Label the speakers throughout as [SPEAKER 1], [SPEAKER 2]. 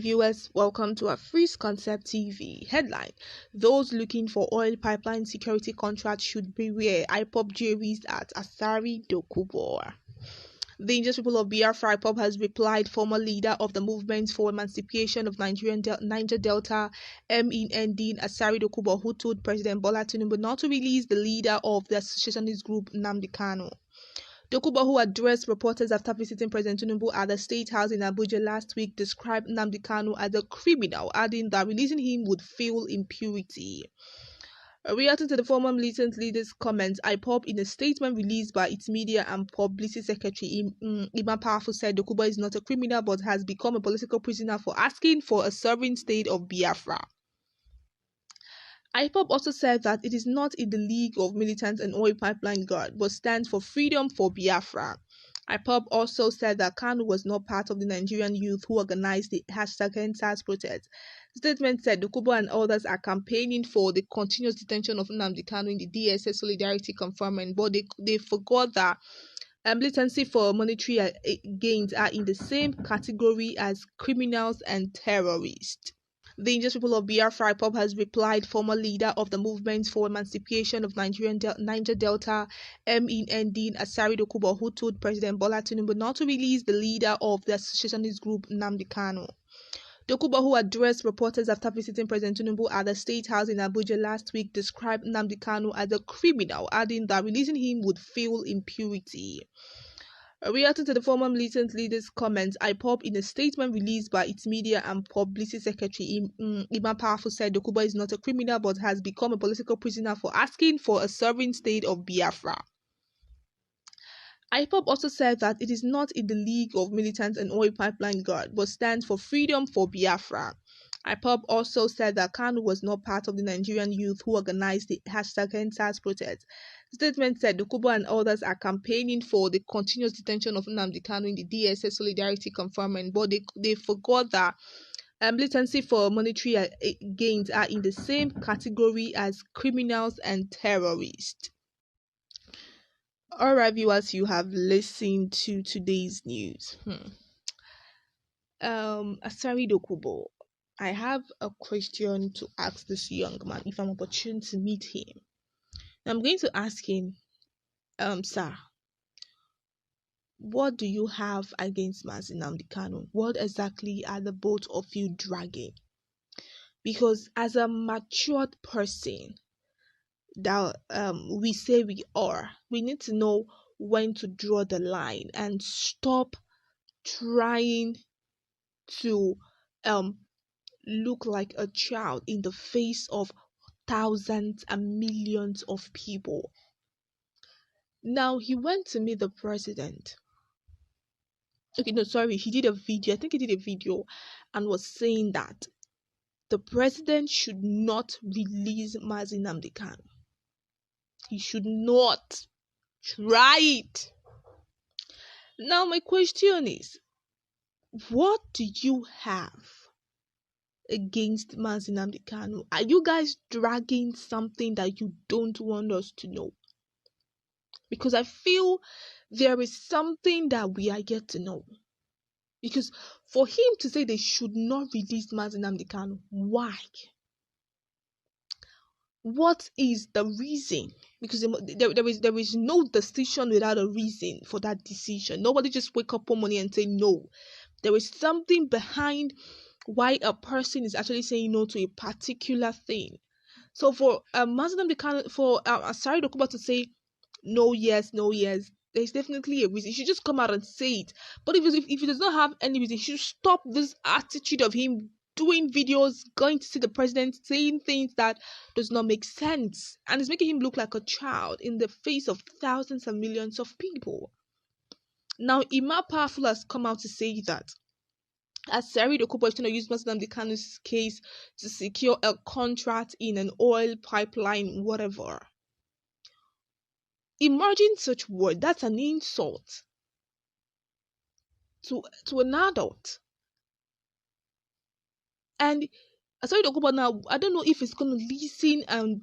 [SPEAKER 1] Alright viewers, welcome to our Free Concept TV. Headline: Those looking for oil pipeline security contracts should beware. IPOB juries at Asari Dokubo'S. The indigenous people of Biafra IPOB has replied former leader of the movement for emancipation of Niger Delta, Nnamdi Asari Dokubo'S, who told President Bola Tinubu not to release the leader of the associationist group Nnamdi Kanu'S. Dokubo'S, who addressed reporters after visiting President Tinubu at the State House in Abuja last week, described Nnamdi Kanu as a criminal, adding that releasing him would fuel impunity. Reacting to the former militant leader's comments, IPOB, in a statement released by its media and publicity secretary, Iman Powerful, said Dokubo'S is not a criminal but has become a political prisoner for asking for a sovereign state of Biafra. IPOB also said that it is not in the league of militants and oil pipeline guard, but stands for freedom for Biafra. IPOB also said that Kanu was not part of the Nigerian youth who organized the #EndSARS protest. The statement said Dokubo'S and others are campaigning for the continuous detention of Nnamdi Kanu in the DSS Solidarity Conferment, but they forgot that militancy for monetary gains are in the same category as criminals and terrorists. The indigenous people of Biafra IPOB has replied former leader of the movement for emancipation of Niger Delta, Nnamdi Asari Dokubo'S, who told President Bola Tinubu not to release the leader of the associationist group Nnamdi Kanu'S. Dokubo'S, who addressed reporters after visiting President Tinubu at the State House in Abuja last week, described Nnamdi Kanu as a criminal, adding that releasing him would fuel impunity. Reacting to the former militant leader's comments, IPOB, in a statement released by its media and publicity secretary, Iman Powerful, said Dokubo'S is not a criminal but has become a political prisoner for asking for a sovereign state of Biafra. IPOB also said that it is not in the league of militants and oil pipeline guard, but stands for freedom for Biafra. IPOB also said that Kanu was not part of the Nigerian youth who organized the #EndSARS protest. The statement said Dokubo'S and others are campaigning for the continuous detention of Nnamdi Kanu in the DSS Solidarity Conferment, but they forgot that militancy for monetary gains are in the same category as criminals and terrorists. Alright viewers, you have listened to today's news. Asari Dokubo'S, I have a question to ask this young man if I'm opportune to meet him. I'm going to ask him, sir, what do you have against Nnamdi Kanu? What exactly are the both of you dragging? Because as a matured person that we say we are, we need to know when to draw the line and stop trying to look like a child in the face of thousands and millions of people. Now, he went to meet the president. Okay, no, sorry, he did a video. I think he did a video and was saying that the president should not release Nnamdi Kanu. He should not try it. Now, my question is, what do you have against Nnamdi Kanu? Are you guys dragging something that you don't want us to know? Because I feel there is something that we are yet to know. Because for him to say they should not release Nnamdi Kanu, why? What is the reason? Because there is no decision without a reason for that decision. Nobody just wake up one morning and say no. There is something behind why a person is actually saying no to a particular thing. So for Nnamdi Kanu, for Asari Dokubo'S to say no, yes, there's definitely a reason. He should just come out and say it. But if he does not have any reason, he should stop this attitude of him doing videos, going to see the president, saying things that does not make sense, and it's making him look like a child in the face of thousands and millions of people. Now, Iman Powerful has come out to say that Asari Dokubo'S is going to use Nnamdi Kanu's case to secure a contract in an oil pipeline, whatever. Emerging such word, that's an insult to an adult. And Asari Dokubo'S now, I don't know if he's going to listen and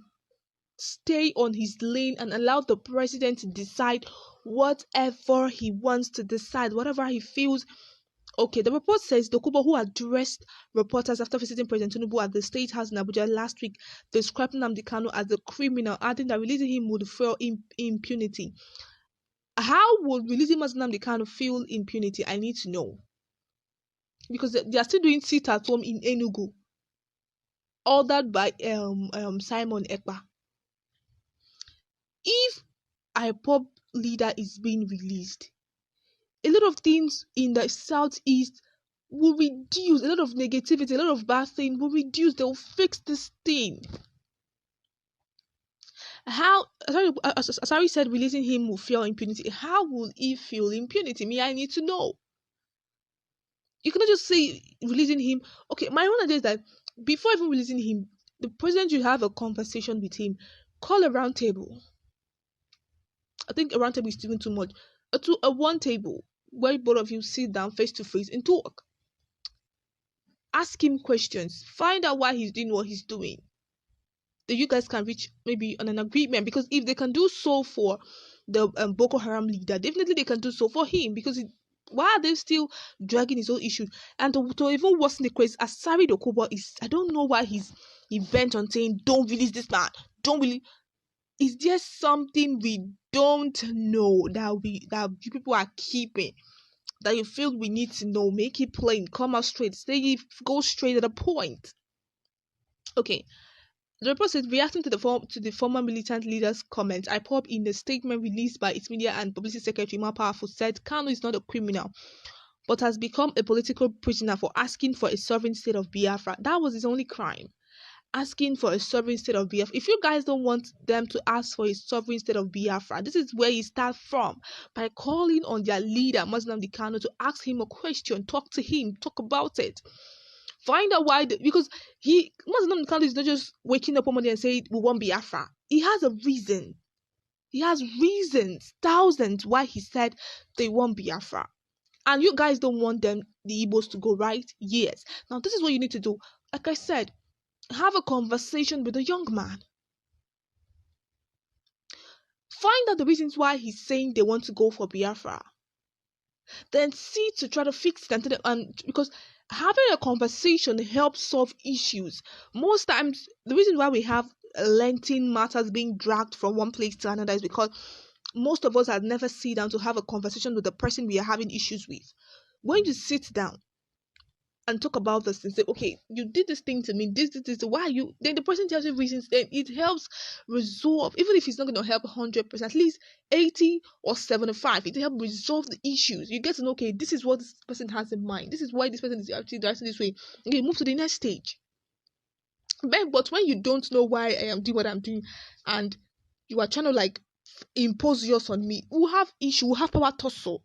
[SPEAKER 1] stay on his lane and allow the president to decide whatever he wants to decide, whatever he feels Okay, the report says Dokubo, who addressed reporters after visiting President Tinubu at the State House in Abuja last week, described Nnamdi Kanu as a criminal, adding that releasing him would feel impunity. How would releasing Nnamdi Kanu feel impunity? I need to know. Because they are still doing sit at home in Enugu, ordered by Simon Ekpa. If IPOB leader is being released, a lot of things in the southeast will reduce. A lot of negativity, a lot of bad things will reduce. They'll fix this thing. How Asari said releasing him will feel impunity. How will he feel impunity? Me, I need to know. You cannot just say releasing him. Okay, my own idea is that before even releasing him, the president should have a conversation with him. Call a round table. I think a round table is even too much. A one table where both of you sit down face to face and talk. Ask him questions. Find out why he's doing what he's doing. That you guys can reach maybe on an agreement. Because if they can do so for the Boko Haram leader, definitely they can do so for him. Because why are they still dragging his own issues? And to even worsen the case, Asari Dokubo is, I don't know why he bent on saying, don't release this man. Don't really. Is there something we don't know that you people are keeping, that you feel we need to know? Make it plain, come out straight, go straight to the point. Okay. The report says, reacting to the former militant leader's comments, IPOB, in a statement released by its media and publicity secretary More Powerful, said Kanu is not a criminal, but has become a political prisoner for asking for a sovereign state of Biafra. That was his only crime. Asking for a sovereign state of Biafra. If you guys don't want them to ask for a sovereign state of Biafra, this is where you start from, by calling on their leader, Nnamdi Kanu, to ask him a question, talk to him, talk about it. Find out why, because Nnamdi Kanu is not just waking up one morning and saying, we want Biafra. He has a reason. He has reasons, thousands, why he said they want Biafra. And you guys don't want them, the Igbos, to go, right? Yes. Now, this is what you need to do. Like I said, have a conversation with the young man. Find out the reasons why he's saying they want to go for Biafra. Then see to try to fix it. And because having a conversation helps solve issues. Most times, the reason why we have lengthy matters being dragged from one place to another is because most of us have never sat down to have a conversation with the person we are having issues with. When you sit down and talk about this and say, okay, you did this thing to me, this, why you, then the person tells you reasons, then it helps resolve, even if it's not going to help 100%, at least 80 or 75, it helps resolve the issues. You get to know, okay, this is what this person has in mind, this is why this person is actually dressing this way. Okay, move to the next stage. But when you don't know why I am doing what I'm doing, and you are trying to like impose yours on me, we'll have issue, we'll have power tussle.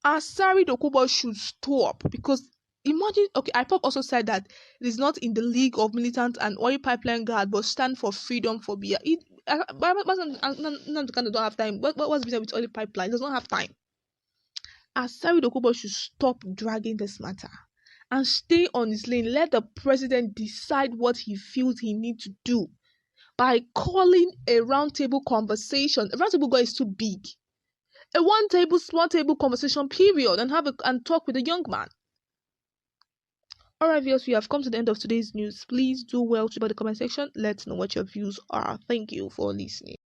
[SPEAKER 1] Asari Dokubo'S should stop, because imagine, okay, IPOB also said that it is not in the league of militant and oil pipeline guard, but stand for freedom for beer. Nnamdi Kanu don't have time. What's the with oil pipeline? He does not have time. Asari Dokubo'S should stop dragging this matter and stay on his lane. Let the president decide what he feels he needs to do by calling a roundtable conversation. A roundtable guy is too big. A small table conversation, period, and talk with the young man. Alright, viewers, we have come to the end of today's news. Please do well to the comment section. Let's know what your views are. Thank you for listening.